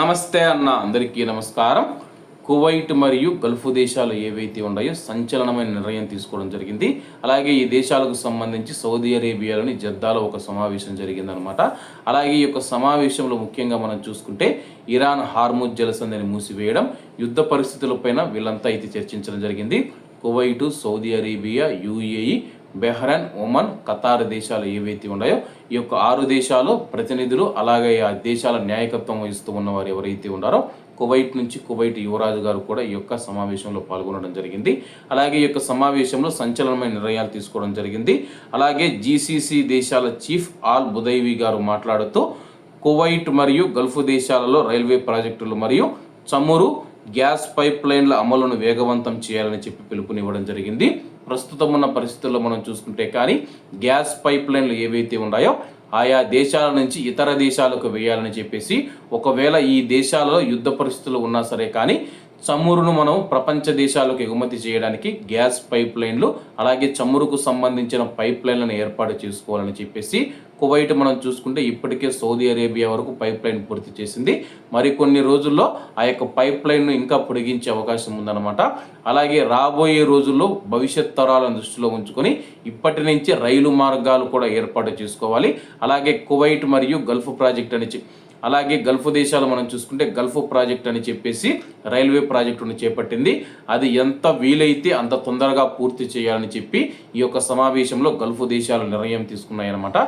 నమస్తే అన్న అందరికీ నమస్కారం. కువైట్ మరియు గల్ఫ్ దేశాలు ఏవైతే ఉన్నాయో సంచలనమైన నిర్ణయం తీసుకోవడం జరిగింది. అలాగే ఈ దేశాలకు సంబంధించి సౌదీ అరేబియాలోని జద్దాలో ఒక సమావేశం జరిగిందనమాట. అలాగే ఈ యొక్క సమావేశంలో ముఖ్యంగా మనం చూసుకుంటే ఇరాన్ హార్ముజ్ జలసంధిని మూసివేయడం, యుద్ధ పరిస్థితులపైన వీళ్ళంతా అయితే చర్చించడం జరిగింది. Kuwait, Saudi Arabia, UAE, Bahrain, Oman, Qatar దేశాలు ఏవైతే ఉన్నాయో ఈ యొక్క 6 దేశాలు ప్రతినిధులు, అలాగే ఆ దేశాల న్యాయకత్వం వహిస్తూ ఉన్నవారు ఎవరైతే ఉన్నారో కువైట్ నుంచి కువైట్ యువరాజు గారు కూడా ఈ యొక్క సమావేశంలో పాల్గొనడం జరిగింది. అలాగే ఈ యొక్క సమావేశంలో సంచలనమైన నిర్ణయాలు తీసుకోవడం జరిగింది. అలాగే జీసీసీ దేశాల చీఫ్ ఆల్ బుదైవి గారు మాట్లాడుతూ కువైట్ మరియు గల్ఫ్ దేశాలలో రైల్వే ప్రాజెక్టులు మరియు చమురు గ్యాస్ పైప్ లైన్ల అమలును వేగవంతం చేయాలని చెప్పి పిలుపునివ్వడం జరిగింది. ప్రస్తుతం ఉన్న పరిస్థితుల్లో మనం చూసుకుంటే కానీ గ్యాస్ పైప్ లైన్లు ఏవైతే ఉన్నాయో ఆయా దేశాల నుంచి ఇతర దేశాలకు వేయాలని చెప్పేసి, ఒకవేళ ఈ దేశాలలో యుద్ధ పరిస్థితులు ఉన్నా సరే కానీ చమురును మనం ప్రపంచ దేశాలకు ఎగుమతి చేయడానికి గ్యాస్ పైప్ లైన్లు, అలాగే చమురుకు సంబంధించిన పైప్ లైన్లను ఏర్పాటు చేసుకోవాలని చెప్పేసి కువైట్ మనం చూసుకుంటే ఇప్పటికే సౌదీ అరేబియా వరకు పైప్ లైన్ పూర్తి చేసింది. మరికొన్ని రోజుల్లో ఆ యొక్క పైప్ లైన్ను ఇంకా పొడిగించే అవకాశం ఉందన్నమాట. అలాగే రాబోయే రోజుల్లో భవిష్యత్ తరాలను దృష్టిలో ఉంచుకొని ఇప్పటి నుంచి రైలు మార్గాలు కూడా ఏర్పాటు చేసుకోవాలి. అలాగే కువైట్ మరియు గల్ఫ్ ప్రాజెక్ట్ అని అలాగే గల్ఫ్ దేశాలు మనం చూసుకుంటే గల్ఫ్ ప్రాజెక్ట్ అని చెప్పేసి రైల్వే ప్రాజెక్టును చేపట్టింది. అది ఎంత వీలైతే అంత తొందరగా పూర్తి చేయాలని చెప్పి ఈ యొక్క సమావేశంలో గల్ఫ్ దేశాలు నిర్ణయం తీసుకున్నాయన్నమాట.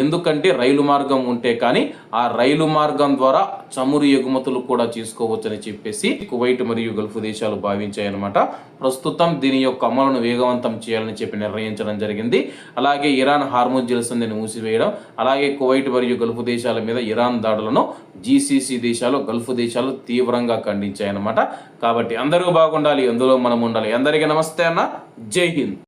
ఎందుకంటే రైలు మార్గం ఉంటే కానీ ఆ రైలు మార్గం ద్వారా చమురు ఎగుమతులు కూడా చేసుకోవచ్చని చెప్పేసి కువైట్ మరియు గల్ఫ్ దేశాలు భావించాయన్నమాట. ప్రస్తుతం దీని యొక్క అమలును వేగవంతం చేయాలని చెప్పి నిర్ణయించడం జరిగింది. అలాగే ఇరాన్ హార్ముజ్ జలసంధిని మూసివేయడం, అలాగే కువైట్ మరియు గల్ఫ్ దేశాల మీద ఇరాన్ దాడులను జీసీసీ దేశాలు, గల్ఫ్ దేశాలు తీవ్రంగా ఖండించాయన్నమాట. కాబట్టి అందరూ బాగుండాలి, అందులో మనం ఉండాలి. అందరికీ నమస్తే అన్న, జై హింద్.